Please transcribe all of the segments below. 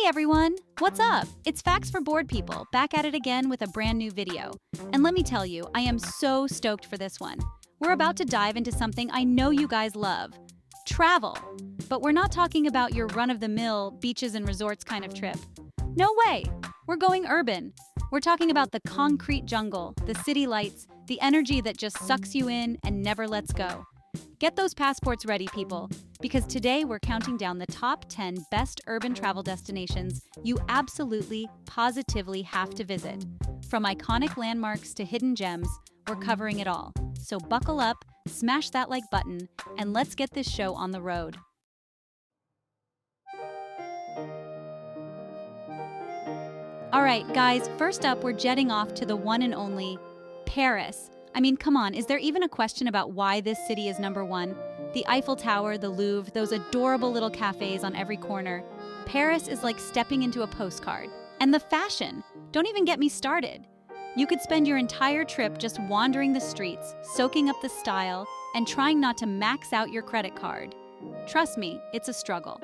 Everyone! What's up? It's Facts for Bored People, back at it again with a brand new video. And let me tell you, I am so stoked for this one. We're about to dive into something I know you guys love. Travel. But we're not talking about your run-of-the-mill beaches and resorts kind of trip. No way! We're going urban. We're talking about the concrete jungle, the city lights, the energy that just sucks you in and never lets go. Get those passports ready, people, because today we're counting down the top 10 best urban travel destinations you absolutely, positively have to visit. From iconic landmarks to hidden gems, we're covering it all. So buckle up, smash that like button, and let's get this show on the road. All right, guys, first up, we're jetting off to the one and only Paris. I mean, come on, is there even a question about why this city is number one? The Eiffel Tower, the Louvre, those adorable little cafes on every corner. Paris is like stepping into a postcard. And the fashion! Don't even get me started. You could spend your entire trip just wandering the streets, soaking up the style, and trying not to max out your credit card. Trust me, it's a struggle.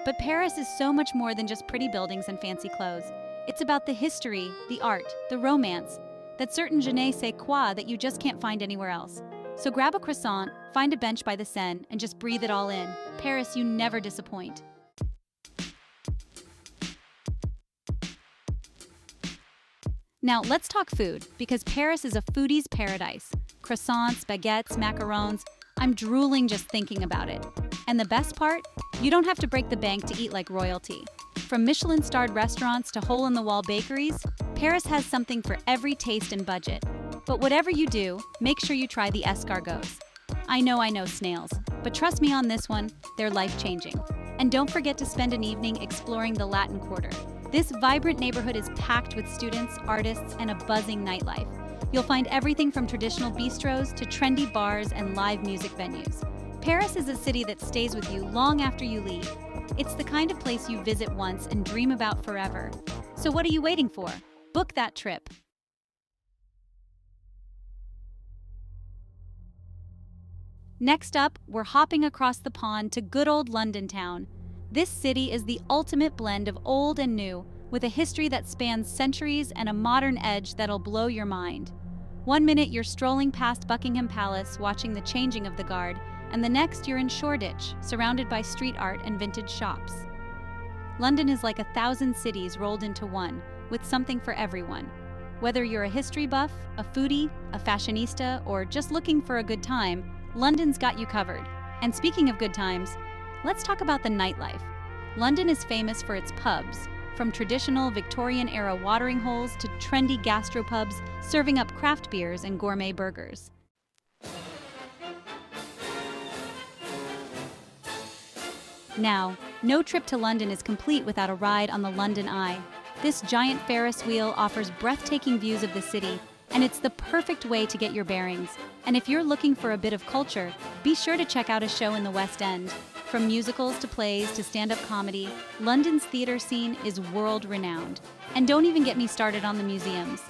But Paris is so much more than just pretty buildings and fancy clothes. It's about the history, the art, the romance, that certain je ne sais quoi that you just can't find anywhere else. So grab a croissant, find a bench by the Seine, and just breathe it all in. Paris, you never disappoint. Now, let's talk food, because Paris is a foodie's paradise. Croissants, baguettes, macarons, I'm drooling just thinking about it. And the best part? You don't have to break the bank to eat like royalty. From Michelin-starred restaurants to hole-in-the-wall bakeries, Paris has something for every taste and budget. But whatever you do, make sure you try the escargots. I know snails, but trust me on this one, they're life-changing. And don't forget to spend an evening exploring the Latin Quarter. This vibrant neighborhood is packed with students, artists, and a buzzing nightlife. You'll find everything from traditional bistros to trendy bars and live music venues. Paris is a city that stays with you long after you leave. It's the kind of place you visit once and dream about forever. So what are you waiting for? Book that trip. Next up, we're hopping across the pond to good old London town. This city is the ultimate blend of old and new, with a history that spans centuries and a modern edge that'll blow your mind. One minute you're strolling past Buckingham Palace watching the changing of the guard, and the next you're in Shoreditch, surrounded by street art and vintage shops. London is like 1,000 cities rolled into one, with something for everyone. Whether you're a history buff, a foodie, a fashionista, or just looking for a good time, London's got you covered. And speaking of good times, let's talk about the nightlife. London is famous for its pubs, from traditional Victorian-era watering holes to trendy gastropubs serving up craft beers and gourmet burgers. Now, no trip to London is complete without a ride on the London Eye. This giant Ferris wheel offers breathtaking views of the city, and it's the perfect way to get your bearings. And if you're looking for a bit of culture, be sure to check out a show in the West End. From musicals to plays to stand-up comedy, London's theater scene is world-renowned. And don't even get me started on the museums.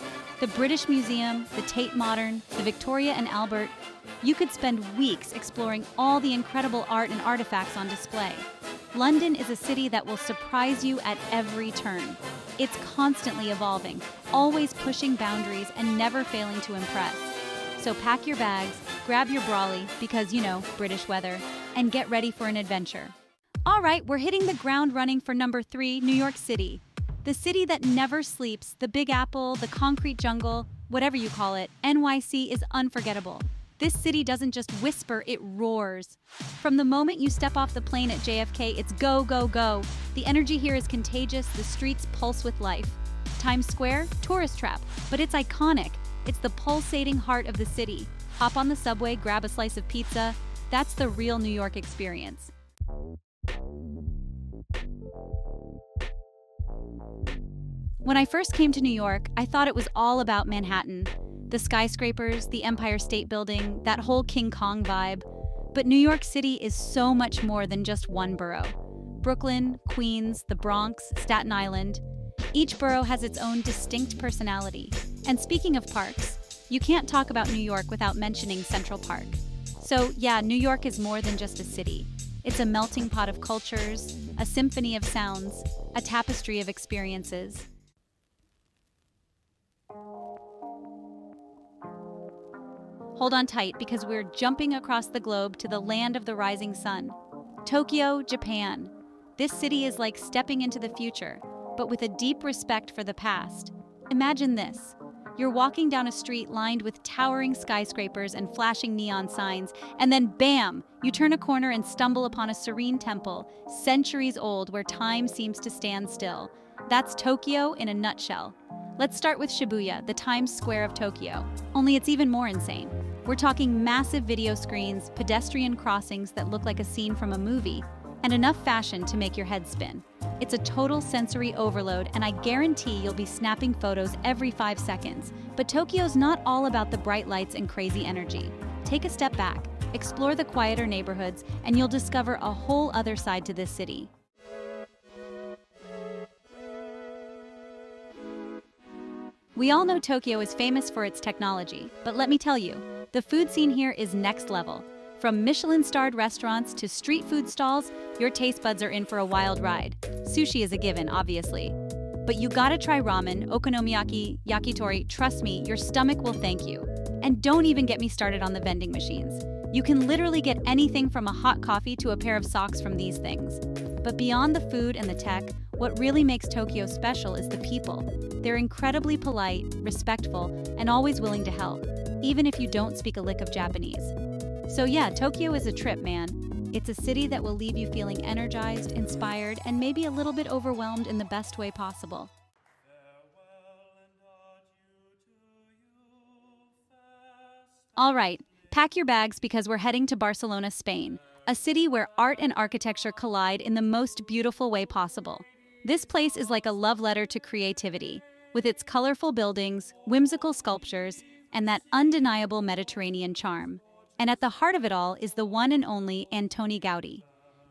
The British Museum, the Tate Modern, the Victoria and Albert. You could spend weeks exploring all the incredible art and artifacts on display. London is a city that will surprise you at every turn. It's constantly evolving, always pushing boundaries and never failing to impress. So pack your bags, grab your brolly, because, British weather, and get ready for an adventure. All right, we're hitting the ground running for number 3, New York City. The city that never sleeps, the Big Apple, the concrete jungle, whatever you call it, NYC is unforgettable. This city doesn't just whisper, it roars. From the moment you step off the plane at JFK, it's go, go, go. The energy here is contagious, the streets pulse with life. Times Square, tourist trap, but it's iconic. It's the pulsating heart of the city. Hop on the subway, grab a slice of pizza. That's the real New York experience. When I first came to New York, I thought it was all about Manhattan. The skyscrapers, the Empire State Building, that whole King Kong vibe. But New York City is so much more than just one borough. Brooklyn, Queens, the Bronx, Staten Island. Each borough has its own distinct personality. And speaking of parks, you can't talk about New York without mentioning Central Park. So yeah, New York is more than just a city. It's a melting pot of cultures, a symphony of sounds, a tapestry of experiences. Hold on tight because we're jumping across the globe to the land of the rising sun. Tokyo, Japan. This city is like stepping into the future, but with a deep respect for the past. Imagine this. You're walking down a street lined with towering skyscrapers and flashing neon signs, and then bam! You turn a corner and stumble upon a serene temple, centuries old, where time seems to stand still. That's Tokyo in a nutshell. Let's start with Shibuya, the Times Square of Tokyo. Only it's even more insane. We're talking massive video screens, pedestrian crossings that look like a scene from a movie, and enough fashion to make your head spin. It's a total sensory overload, and I guarantee you'll be snapping photos every 5 seconds. But Tokyo's not all about the bright lights and crazy energy. Take a step back, explore the quieter neighborhoods, and you'll discover a whole other side to this city. We all know Tokyo is famous for its technology, but let me tell you, the food scene here is next level. From Michelin-starred restaurants to street food stalls, your taste buds are in for a wild ride. Sushi is a given, obviously. But you gotta try ramen, okonomiyaki, yakitori. Trust me, your stomach will thank you. And don't even get me started on the vending machines. You can literally get anything from a hot coffee to a pair of socks from these things. But beyond the food and the tech, what really makes Tokyo special is the people. They're incredibly polite, respectful, and always willing to help, even if you don't speak a lick of Japanese. So yeah, Tokyo is a trip, man. It's a city that will leave you feeling energized, inspired, and maybe a little bit overwhelmed in the best way possible. All right, pack your bags because we're heading to Barcelona, Spain, a city where art and architecture collide in the most beautiful way possible. This place is like a love letter to creativity, with its colorful buildings, whimsical sculptures, and that undeniable Mediterranean charm. And at the heart of it all is the one and only Antoni Gaudí.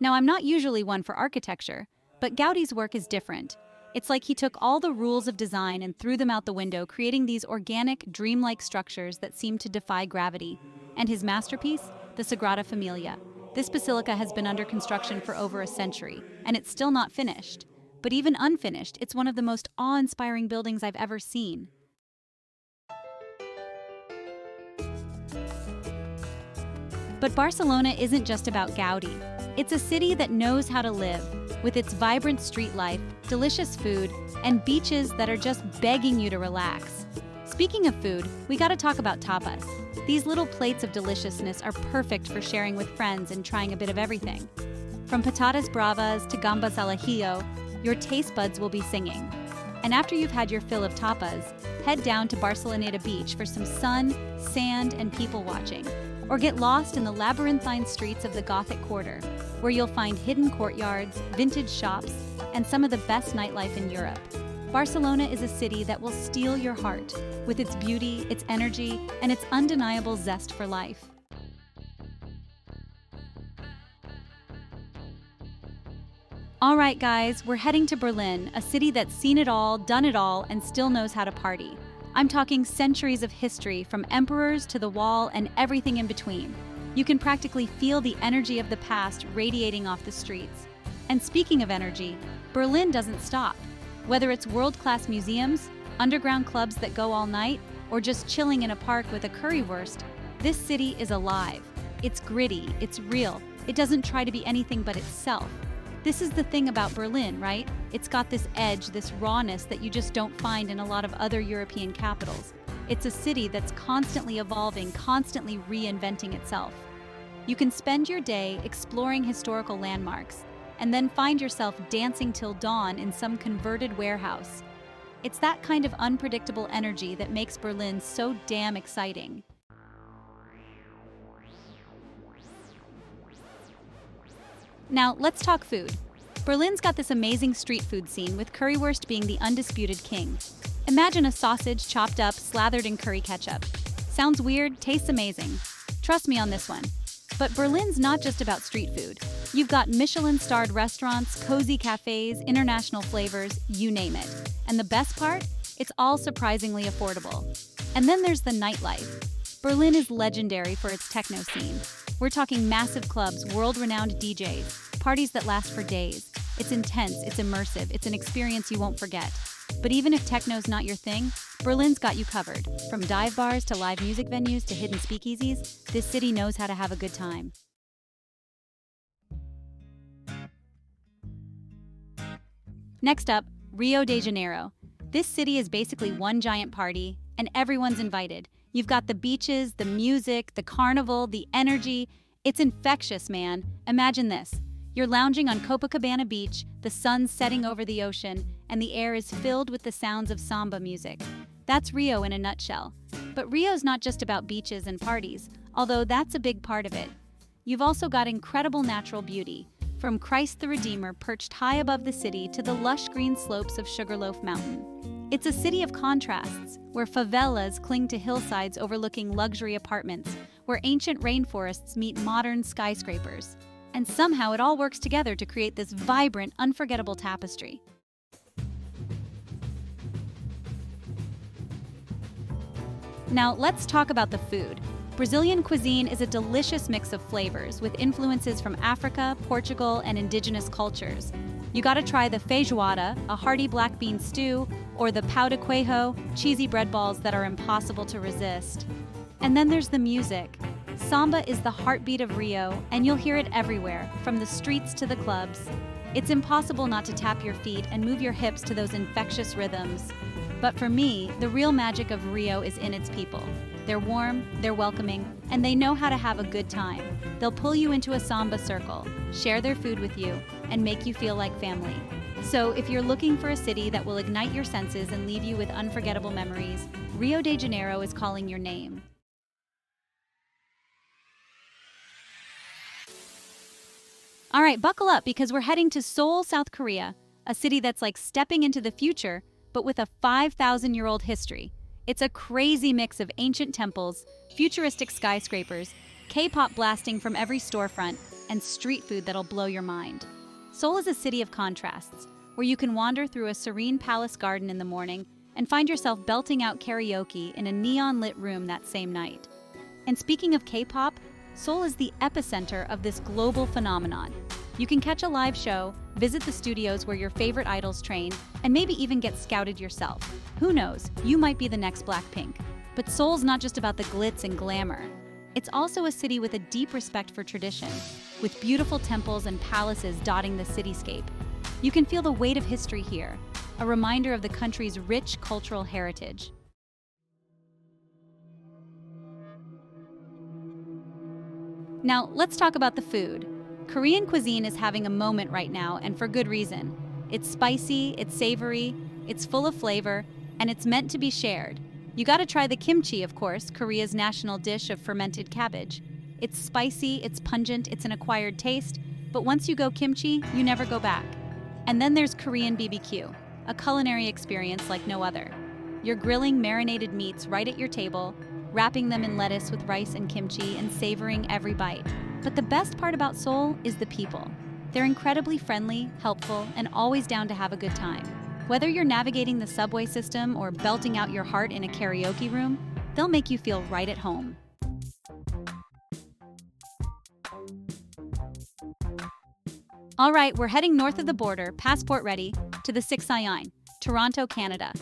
Now, I'm not usually one for architecture, but Gaudí's work is different. It's like he took all the rules of design and threw them out the window, creating these organic, dreamlike structures that seem to defy gravity. And his masterpiece, the Sagrada Familia. This basilica has been under construction for over a century, and it's still not finished. But even unfinished, it's one of the most awe-inspiring buildings I've ever seen. But Barcelona isn't just about Gaudí. It's a city that knows how to live, with its vibrant street life, delicious food, and beaches that are just begging you to relax. Speaking of food, we gotta talk about tapas. These little plates of deliciousness are perfect for sharing with friends and trying a bit of everything. From patatas bravas to gambas al ajillo, your taste buds will be singing. And after you've had your fill of tapas, head down to Barceloneta Beach for some sun, sand, and people watching. Or get lost in the labyrinthine streets of the Gothic Quarter, where you'll find hidden courtyards, vintage shops, and some of the best nightlife in Europe. Barcelona is a city that will steal your heart, with its beauty, its energy, and its undeniable zest for life. All right, guys, we're heading to Berlin, a city that's seen it all, done it all, and still knows how to party. I'm talking centuries of history, from emperors to the wall and everything in between. You can practically feel the energy of the past radiating off the streets. And speaking of energy, Berlin doesn't stop. Whether it's world-class museums, underground clubs that go all night, or just chilling in a park with a currywurst, this city is alive. It's gritty, it's real, it doesn't try to be anything but itself. This is the thing about Berlin, right? It's got this edge, this rawness that you just don't find in a lot of other European capitals. It's a city that's constantly evolving, constantly reinventing itself. You can spend your day exploring historical landmarks, and then find yourself dancing till dawn in some converted warehouse. It's that kind of unpredictable energy that makes Berlin so damn exciting. Now, let's talk food. Berlin's got this amazing street food scene, with currywurst being the undisputed king. Imagine a sausage chopped up, slathered in curry ketchup. Sounds weird, tastes amazing. Trust me on this one. But Berlin's not just about street food. You've got Michelin-starred restaurants, cozy cafes, international flavors, you name it. And the best part? It's all surprisingly affordable. And then there's the nightlife. Berlin is legendary for its techno scene. We're talking massive clubs, world-renowned DJs, parties that last for days. It's intense, it's immersive, it's an experience you won't forget. But even if techno's not your thing, Berlin's got you covered. From dive bars to live music venues to hidden speakeasies, this city knows how to have a good time. Next up, Rio de Janeiro. This city is basically one giant party, and everyone's invited. You've got the beaches, the music, the carnival, the energy. It's infectious, man. Imagine this. You're lounging on Copacabana Beach, the sun's setting over the ocean, and the air is filled with the sounds of samba music. That's Rio in a nutshell. But Rio's not just about beaches and parties, although that's a big part of it. You've also got incredible natural beauty, from Christ the Redeemer perched high above the city to the lush green slopes of Sugarloaf Mountain. It's a city of contrasts, where favelas cling to hillsides overlooking luxury apartments, where ancient rainforests meet modern skyscrapers. And somehow it all works together to create this vibrant, unforgettable tapestry. Now, let's talk about the food. Brazilian cuisine is a delicious mix of flavors with influences from Africa, Portugal, and indigenous cultures. You gotta try the feijoada, a hearty black bean stew, or the pão de queijo, cheesy bread balls that are impossible to resist. And then there's the music. Samba is the heartbeat of Rio, and you'll hear it everywhere, from the streets to the clubs. It's impossible not to tap your feet and move your hips to those infectious rhythms. But for me, the real magic of Rio is in its people. They're warm, they're welcoming, and they know how to have a good time. They'll pull you into a samba circle, share their food with you, and make you feel like family. So if you're looking for a city that will ignite your senses and leave you with unforgettable memories, Rio de Janeiro is calling your name. All right, buckle up because we're heading to Seoul, South Korea, a city that's like stepping into the future, but with a 5,000-year-old history. It's a crazy mix of ancient temples, futuristic skyscrapers, K-pop blasting from every storefront, and street food that'll blow your mind. Seoul is a city of contrasts, where you can wander through a serene palace garden in the morning and find yourself belting out karaoke in a neon-lit room that same night. And speaking of K-pop, Seoul is the epicenter of this global phenomenon. You can catch a live show, visit the studios where your favorite idols train, and maybe even get scouted yourself. Who knows, you might be the next Blackpink. But Seoul's not just about the glitz and glamour. It's also a city with a deep respect for tradition, with beautiful temples and palaces dotting the cityscape. You can feel the weight of history here, a reminder of the country's rich cultural heritage. Now, let's talk about the food. Korean cuisine is having a moment right now, and for good reason. It's spicy, it's savory, it's full of flavor, and it's meant to be shared. You gotta try the kimchi, of course, Korea's national dish of fermented cabbage. It's spicy, it's pungent, it's an acquired taste, but once you go kimchi, you never go back. And then there's Korean BBQ, a culinary experience like no other. You're grilling marinated meats right at your table, wrapping them in lettuce with rice and kimchi and savoring every bite. But the best part about Seoul is the people. They're incredibly friendly, helpful, and always down to have a good time. Whether you're navigating the subway system or belting out your heart in a karaoke room, they'll make you feel right at home. All right, we're heading north of the border, passport ready, to the Six Sign, Toronto, Canada.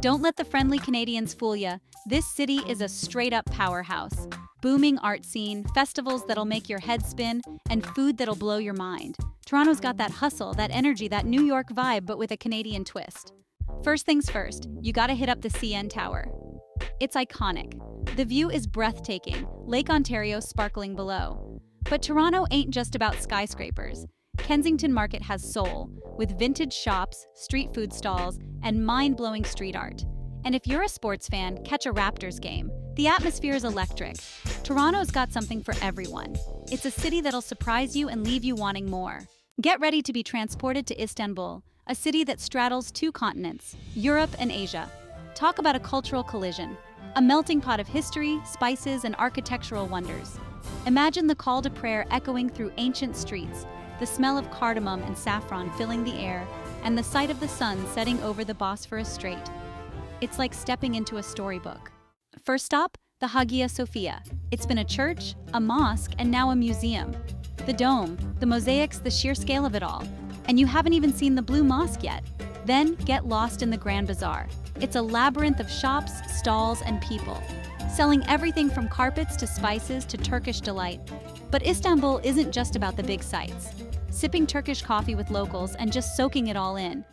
Don't let the friendly Canadians fool ya. This city is a straight-up powerhouse. Booming art scene, festivals that'll make your head spin, and food that'll blow your mind. Toronto's got that hustle, that energy, that New York vibe, but with a Canadian twist. First things first, you gotta hit up the CN Tower. It's iconic. The view is breathtaking, Lake Ontario sparkling below. But Toronto ain't just about skyscrapers. Kensington Market has soul, with vintage shops, street food stalls, and mind-blowing street art. And if you're a sports fan, catch a Raptors game. The atmosphere is electric. Toronto's got something for everyone. It's a city that'll surprise you and leave you wanting more. Get ready to be transported to Istanbul, a city that straddles two continents, Europe and Asia. Talk about a cultural collision, a melting pot of history, spices, and architectural wonders. Imagine the call to prayer echoing through ancient streets, the smell of cardamom and saffron filling the air, and the sight of the sun setting over the Bosphorus Strait. It's like stepping into a storybook. First stop, The Hagia Sophia. It's been a church, a mosque, and now a museum. The dome, the mosaics, the sheer scale of it all. And you haven't even seen the Blue Mosque yet. Then get lost in the Grand Bazaar. It's a labyrinth of shops, stalls, and people, selling everything from carpets to spices to Turkish delight. But Istanbul isn't just about the big sights. Sipping Turkish coffee with locals and just soaking it all in.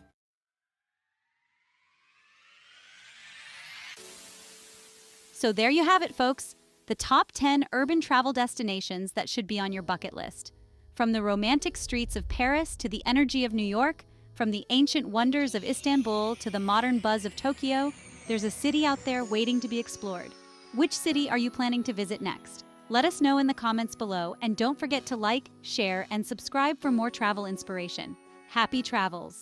So there you have it, folks. The top 10 urban travel destinations that should be on your bucket list. From the romantic streets of Paris to the energy of New York, from the ancient wonders of Istanbul to the modern buzz of Tokyo, there's a city out there waiting to be explored. Which city are you planning to visit next? Let us know in the comments below, and don't forget to like, share, and subscribe for more travel inspiration. Happy travels!